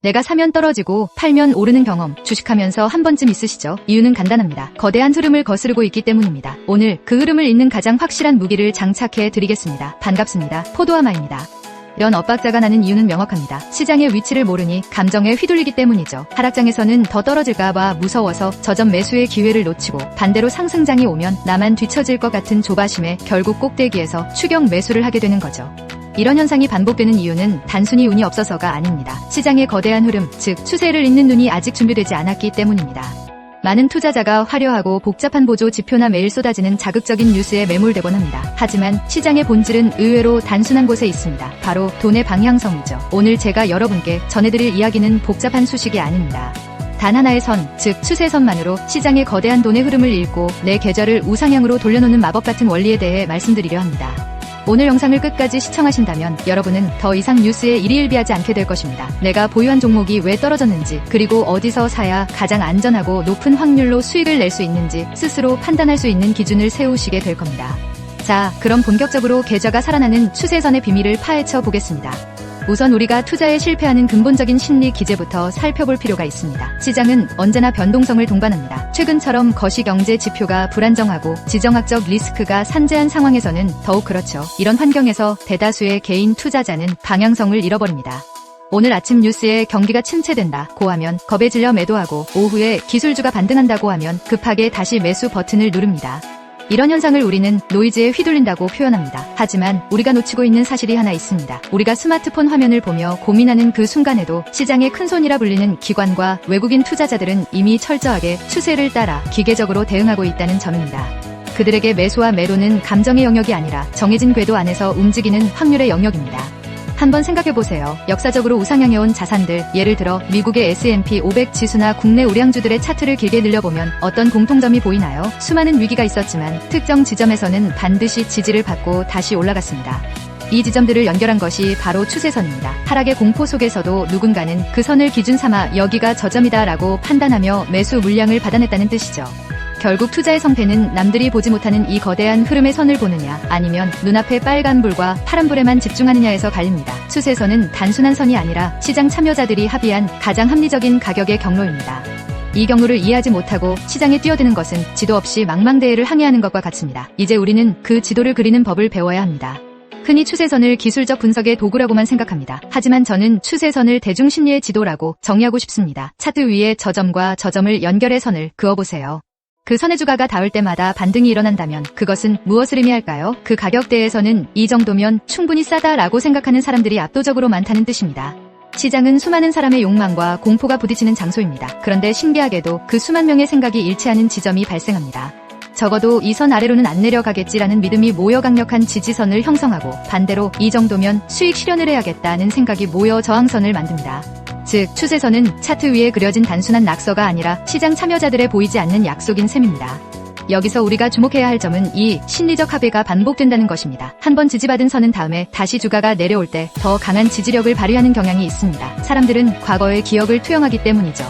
내가 사면 떨어지고 팔면 오르는 경험 주식하면서 한 번쯤 있으시죠? 이유는 간단합니다. 거대한 흐름을 거스르고 있기 때문입니다. 오늘 그 흐름을 잇는 가장 확실한 무기를 장착해 드리겠습니다. 반갑습니다. 포도아마입니다. 이런 엇박자가 나는 이유는 명확합니다. 시장의 위치를 모르니 감정에 휘둘리기 때문이죠. 하락장에서는 더 떨어질까봐 무서워서 저점 매수의 기회를 놓치고, 반대로 상승장이 오면 나만 뒤처질 것 같은 조바심에 결국 꼭대기에서 추격 매수를 하게 되는 거죠. 이런 현상이 반복되는 이유는 단순히 운이 없어서가 아닙니다. 시장의 거대한 흐름, 즉 추세를 잇는 눈이 아직 준비되지 않았기 때문입니다. 많은 투자자가 화려하고 복잡한 보조 지표나 매일 쏟아지는 자극적인 뉴스에 매몰되곤 합니다. 하지만 시장의 본질은 의외로 단순한 곳에 있습니다. 바로 돈의 방향성이죠. 오늘 제가 여러분께 전해드릴 이야기는 복잡한 수식이 아닙니다. 단 하나의 선, 즉 추세선만으로 시장의 거대한 돈의 흐름을 읽고 내 계좌를 우상향으로 돌려놓는 마법 같은 원리에 대해 말씀드리려 합니다. 오늘 영상을 끝까지 시청하신다면 여러분은 더 이상 뉴스에 일희일비하지 않게 될 것입니다. 내가 보유한 종목이 왜 떨어졌는지, 그리고 어디서 사야 가장 안전하고 높은 확률로 수익을 낼 수 있는지 스스로 판단할 수 있는 기준을 세우시게 될 겁니다. 자, 그럼 본격적으로 계좌가 살아나는 추세선의 비밀을 파헤쳐 보겠습니다. 우선 우리가 투자에 실패하는 근본적인 심리 기제부터 살펴볼 필요가 있습니다. 시장은 언제나 변동성을 동반합니다. 최근처럼 거시경제 지표가 불안정하고 지정학적 리스크가 산재한 상황에서는 더욱 그렇죠. 이런 환경에서 대다수의 개인 투자자는 방향성을 잃어버립니다. 오늘 아침 뉴스에 경기가 침체된다고 하면 겁에 질려 매도하고, 오후에 기술주가 반등한다고 하면 급하게 다시 매수 버튼을 누릅니다. 이런 현상을 우리는 노이즈에 휘둘린다고 표현합니다. 하지만 우리가 놓치고 있는 사실이 하나 있습니다. 우리가 스마트폰 화면을 보며 고민하는 그 순간에도 시장의 큰손이라 불리는 기관과 외국인 투자자들은 이미 철저하게 추세를 따라 기계적으로 대응하고 있다는 점입니다. 그들에게 매수와 매도는 감정의 영역이 아니라 정해진 궤도 안에서 움직이는 확률의 영역입니다. 한번 생각해보세요. 역사적으로 우상향해온 자산들, 예를 들어 미국의 S&P 500 지수나 국내 우량주들의 차트를 길게 늘려보면 어떤 공통점이 보이나요? 수많은 위기가 있었지만 특정 지점에서는 반드시 지지를 받고 다시 올라갔습니다. 이 지점들을 연결한 것이 바로 추세선입니다. 하락의 공포 속에서도 누군가는 그 선을 기준 삼아 여기가 저점이다 라고 판단하며 매수 물량을 받아냈다는 뜻이죠. 결국 투자의 성패는 남들이 보지 못하는 이 거대한 흐름의 선을 보느냐, 아니면 눈앞의 빨간불과 파란불에만 집중하느냐에서 갈립니다. 추세선은 단순한 선이 아니라 시장 참여자들이 합의한 가장 합리적인 가격의 경로입니다. 이 경로를 이해하지 못하고 시장에 뛰어드는 것은 지도 없이 망망대해를 항해하는 것과 같습니다. 이제 우리는 그 지도를 그리는 법을 배워야 합니다. 흔히 추세선을 기술적 분석의 도구라고만 생각합니다. 하지만 저는 추세선을 대중심리의 지도라고 정의하고 싶습니다. 차트 위에 저점과 저점을 연결해 선을 그어보세요. 그 선의 주가가 닿을 때마다 반등이 일어난다면 그것은 무엇을 의미할까요? 그 가격대에서는 이 정도면 충분히 싸다라고 생각하는 사람들이 압도적으로 많다는 뜻입니다. 시장은 수많은 사람의 욕망과 공포가 부딪히는 장소입니다. 그런데 신기하게도 그 수만 명의 생각이 일치하는 지점이 발생합니다. 적어도 이 선 아래로는 안 내려가겠지라는 믿음이 모여 강력한 지지선을 형성하고, 반대로 이 정도면 수익 실현을 해야겠다는 생각이 모여 저항선을 만듭니다. 즉, 추세선은 차트 위에 그려진 단순한 낙서가 아니라 시장 참여자들의 보이지 않는 약속인 셈입니다. 여기서 우리가 주목해야 할 점은 이 심리적 합의가 반복된다는 것입니다. 한번 지지받은 선은 다음에 다시 주가가 내려올 때 더 강한 지지력을 발휘하는 경향이 있습니다. 사람들은 과거의 기억을 투영하기 때문이죠.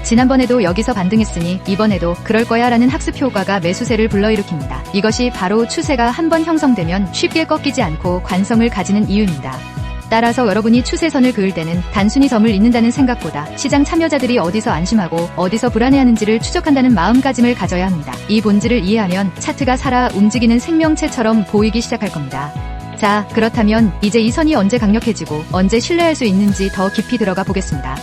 지난번에도 여기서 반등했으니 이번에도 그럴 거야 라는 학습 효과가 매수세를 불러일으킵니다. 이것이 바로 추세가 한번 형성되면 쉽게 꺾이지 않고 관성을 가지는 이유입니다. 따라서 여러분이 추세선을 그을 때는 단순히 점을 잇는다는 생각보다 시장 참여자들이 어디서 안심하고 어디서 불안해하는지를 추적한다는 마음가짐을 가져야 합니다. 이 본질을 이해하면 차트가 살아 움직이는 생명체처럼 보이기 시작할 겁니다. 자, 그렇다면 이제 이 선이 언제 강력해지고 언제 신뢰할 수 있는지 더 깊이 들어가 보겠습니다.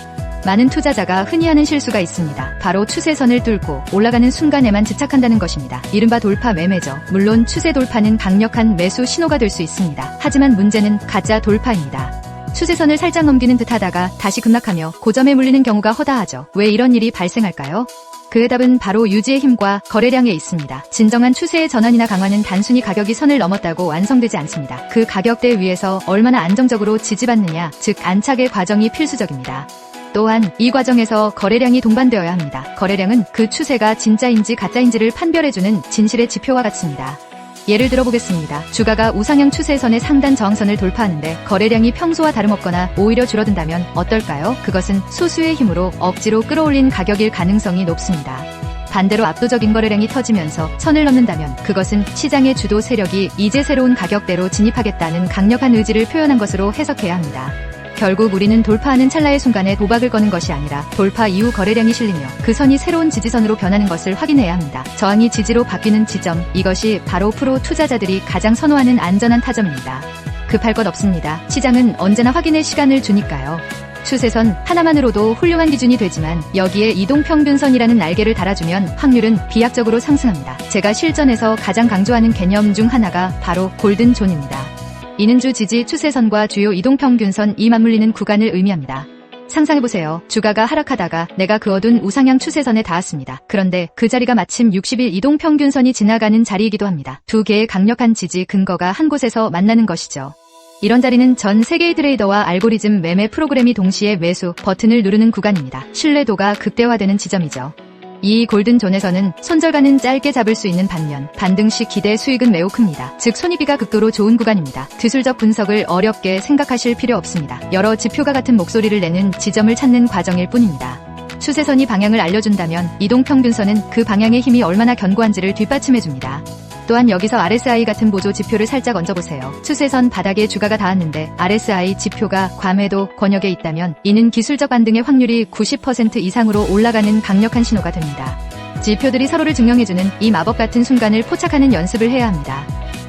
많은 투자자가 흔히 하는 실수가 있습니다. 바로 추세선을 뚫고 올라가는 순간에만 집착한다는 것입니다. 이른바 돌파 매매죠. 물론 추세 돌파는 강력한 매수 신호가 될 수 있습니다. 하지만 문제는 가짜 돌파입니다. 추세선을 살짝 넘기는 듯 하다가 다시 급락하며 고점에 물리는 경우가 허다하죠. 왜 이런 일이 발생할까요? 그의 답은 바로 유지의 힘과 거래량에 있습니다. 진정한 추세의 전환이나 강화는 단순히 가격이 선을 넘었다고 완성되지 않습니다. 그 가격대 위에서 얼마나 안정적으로 지지받느냐, 즉 안착의 과정이 필수적입니다. 또한 이 과정에서 거래량이 동반되어야 합니다. 거래량은 그 추세가 진짜인지 가짜인지를 판별해주는 진실의 지표와 같습니다. 예를 들어보겠습니다. 주가가 우상향 추세선의 상단 저항선을 돌파하는데 거래량이 평소와 다름없거나 오히려 줄어든다면 어떨까요? 그것은 소수의 힘으로 억지로 끌어올린 가격일 가능성이 높습니다. 반대로 압도적인 거래량이 터지면서 선을 넘는다면 그것은 시장의 주도 세력이 이제 새로운 가격대로 진입하겠다는 강력한 의지를 표현한 것으로 해석해야 합니다. 결국 우리는 돌파하는 찰나의 순간에 도박을 거는 것이 아니라 돌파 이후 거래량이 실리며 그 선이 새로운 지지선으로 변하는 것을 확인해야 합니다. 저항이 지지로 바뀌는 지점, 이것이 바로 프로 투자자들이 가장 선호하는 안전한 타점입니다. 급할 것 없습니다. 시장은 언제나 확인의 시간을 주니까요. 추세선 하나만으로도 훌륭한 기준이 되지만 여기에 이동평균선이라는 날개를 달아주면 확률은 비약적으로 상승합니다. 제가 실전에서 가장 강조하는 개념 중 하나가 바로 골든존입니다. 이는 주 지지 추세선과 주요 이동평균선이 맞물리는 구간을 의미합니다. 상상해보세요. 주가가 하락하다가 내가 그어둔 우상향 추세선에 닿았습니다. 그런데 그 자리가 마침 60일 이동평균선이 지나가는 자리이기도 합니다. 두 개의 강력한 지지 근거가 한 곳에서 만나는 것이죠. 이런 자리는 전 세계의 트레이더와 알고리즘 매매 프로그램이 동시에 매수 버튼을 누르는 구간입니다. 신뢰도가 극대화되는 지점이죠. 이 골든존에서는 손절가는 짧게 잡을 수 있는 반면 반등 시 기대 수익은 매우 큽니다. 즉 손익비가 극도로 좋은 구간입니다. 기술적 분석을 어렵게 생각하실 필요 없습니다. 여러 지표가 같은 목소리를 내는 지점을 찾는 과정일 뿐입니다. 추세선이 방향을 알려준다면 이동평균선은 그 방향의 힘이 얼마나 견고한지를 뒷받침해줍니다. 또한 여기서 RSI 같은 보조 지표를 살짝 얹어보세요. 추세선 바닥에 주가가 닿았는데 RSI 지표가 과매도 권역에 있다면 이는 기술적 반등의 확률이 90% 이상으로 올라가는 강력한 신호가 됩니다. 지표들이 서로를 증명해주는 이 마법 같은 순간을 포착하는 연습을 해야 합니다.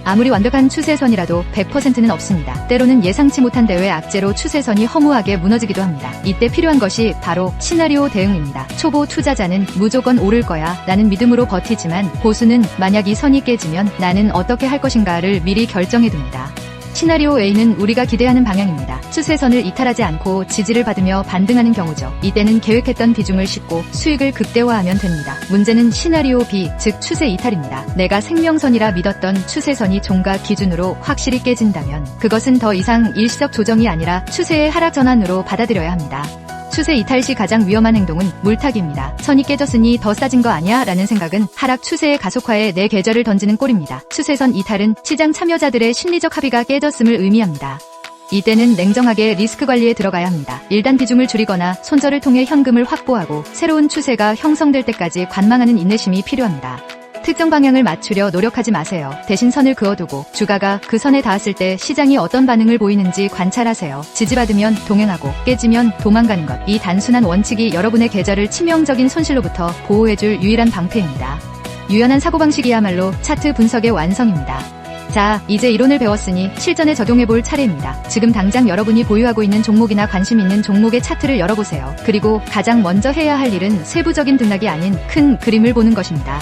아무리 완벽한 추세선이라도 100%는 없습니다. 때로는 예상치 못한 대회 악재로 추세선이 허무하게 무너지기도 합니다. 이때 필요한 것이 바로 시나리오 대응입니다. 초보 투자자는 무조건 오를 거야 라는 믿음으로 버티지만 고수는 만약 이 선이 깨지면 나는 어떻게 할 것인가를 미리 결정해둡니다. 시나리오 A는 우리가 기대하는 방향입니다. 추세선을 이탈하지 않고 지지를 받으며 반등하는 경우죠. 이때는 계획했던 비중을 싣고 수익을 극대화하면 됩니다. 문제는 시나리오 B, 즉 추세 이탈입니다. 내가 생명선이라 믿었던 추세선이 종가 기준으로 확실히 깨진다면 그것은 더 이상 일시적 조정이 아니라 추세의 하락 전환으로 받아들여야 합니다. 추세 이탈 시 가장 위험한 행동은 물타기입니다. 선이 깨졌으니 더 싸진 거 아니야? 라는 생각은 하락 추세의 가속화에 내 계좌를 던지는 꼴입니다. 추세선 이탈은 시장 참여자들의 심리적 합의가 깨졌음을 의미합니다. 이때는 냉정하게 리스크 관리에 들어가야 합니다. 일단 비중을 줄이거나 손절을 통해 현금을 확보하고 새로운 추세가 형성될 때까지 관망하는 인내심이 필요합니다. 특정 방향을 맞추려 노력하지 마세요. 대신 선을 그어두고 주가가 그 선에 닿았을 때 시장이 어떤 반응을 보이는지 관찰하세요. 지지받으면 동행하고 깨지면 도망가는 것. 이 단순한 원칙이 여러분의 계좌를 치명적인 손실로부터 보호해줄 유일한 방패입니다. 유연한 사고방식이야말로 차트 분석의 완성입니다. 자, 이제 이론을 배웠으니 실전에 적용해볼 차례입니다. 지금 당장 여러분이 보유하고 있는 종목이나 관심 있는 종목의 차트를 열어보세요. 그리고 가장 먼저 해야 할 일은 세부적인 등락이 아닌 큰 그림을 보는 것입니다.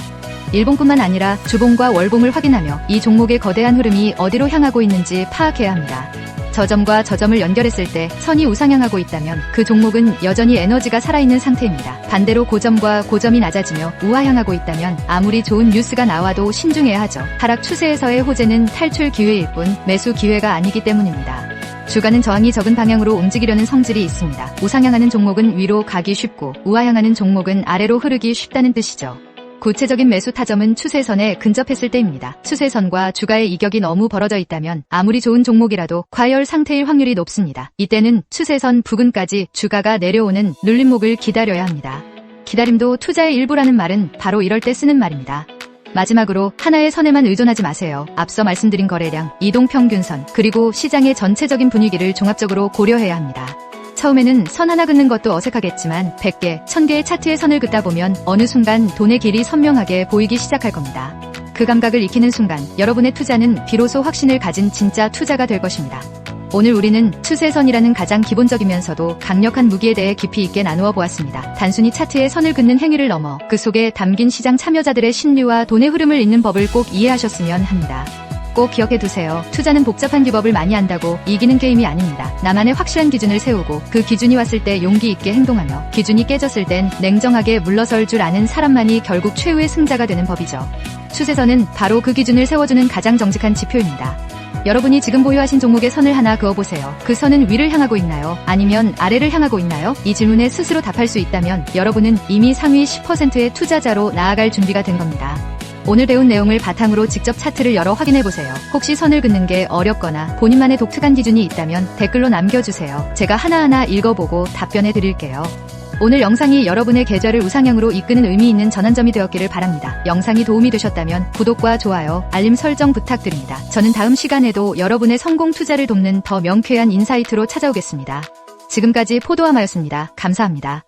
일봉뿐만 아니라 주봉과 월봉을 확인하며 이 종목의 거대한 흐름이 어디로 향하고 있는지 파악해야 합니다. 저점과 저점을 연결했을 때 선이 우상향하고 있다면 그 종목은 여전히 에너지가 살아있는 상태입니다. 반대로 고점과 고점이 낮아지며 우하향하고 있다면 아무리 좋은 뉴스가 나와도 신중해야 하죠. 하락 추세에서의 호재는 탈출 기회일 뿐 매수 기회가 아니기 때문입니다. 주가는 저항이 적은 방향으로 움직이려는 성질이 있습니다. 우상향하는 종목은 위로 가기 쉽고 우하향하는 종목은 아래로 흐르기 쉽다는 뜻이죠. 구체적인 매수 타점은 추세선에 근접했을 때입니다. 추세선과 주가의 이격이 너무 벌어져 있다면 아무리 좋은 종목이라도 과열 상태일 확률이 높습니다. 이때는 추세선 부근까지 주가가 내려오는 눌림목을 기다려야 합니다. 기다림도 투자의 일부라는 말은 바로 이럴 때 쓰는 말입니다. 마지막으로 하나의 선에만 의존하지 마세요. 앞서 말씀드린 거래량, 이동평균선, 그리고 시장의 전체적인 분위기를 종합적으로 고려해야 합니다. 처음에는 선 하나 긋는 것도 어색하겠지만 100개, 1000개의 차트의 선을 긋다 보면 어느 순간 돈의 길이 선명하게 보이기 시작할 겁니다. 그 감각을 익히는 순간 여러분의 투자는 비로소 확신을 가진 진짜 투자가 될 것입니다. 오늘 우리는 추세선이라는 가장 기본적이면서도 강력한 무기에 대해 깊이 있게 나누어 보았습니다. 단순히 차트의 선을 긋는 행위를 넘어 그 속에 담긴 시장 참여자들의 심리와 돈의 흐름을 잇는 법을 꼭 이해하셨으면 합니다. 꼭 기억해두세요. 투자는 복잡한 기법을 많이 안다고 이기는 게임이 아닙니다. 나만의 확실한 기준을 세우고 그 기준이 왔을 때 용기 있게 행동하며 기준이 깨졌을 땐 냉정하게 물러설 줄 아는 사람만이 결국 최후의 승자가 되는 법이죠. 추세선은 바로 그 기준을 세워주는 가장 정직한 지표입니다. 여러분이 지금 보유하신 종목의 선을 하나 그어보세요. 그 선은 위를 향하고 있나요? 아니면 아래를 향하고 있나요? 이 질문에 스스로 답할 수 있다면 여러분은 이미 상위 10%의 투자자로 나아갈 준비가 된 겁니다. 오늘 배운 내용을 바탕으로 직접 차트를 열어 확인해보세요. 혹시 선을 긋는 게 어렵거나 본인만의 독특한 기준이 있다면 댓글로 남겨주세요. 제가 하나하나 읽어보고 답변해 드릴게요. 오늘 영상이 여러분의 계좌를 우상향으로 이끄는 의미 있는 전환점이 되었기를 바랍니다. 영상이 도움이 되셨다면 구독과 좋아요, 알림 설정 부탁드립니다. 저는 다음 시간에도 여러분의 성공 투자를 돕는 더 명쾌한 인사이트로 찾아오겠습니다. 지금까지 포도아마였습니다. 감사합니다.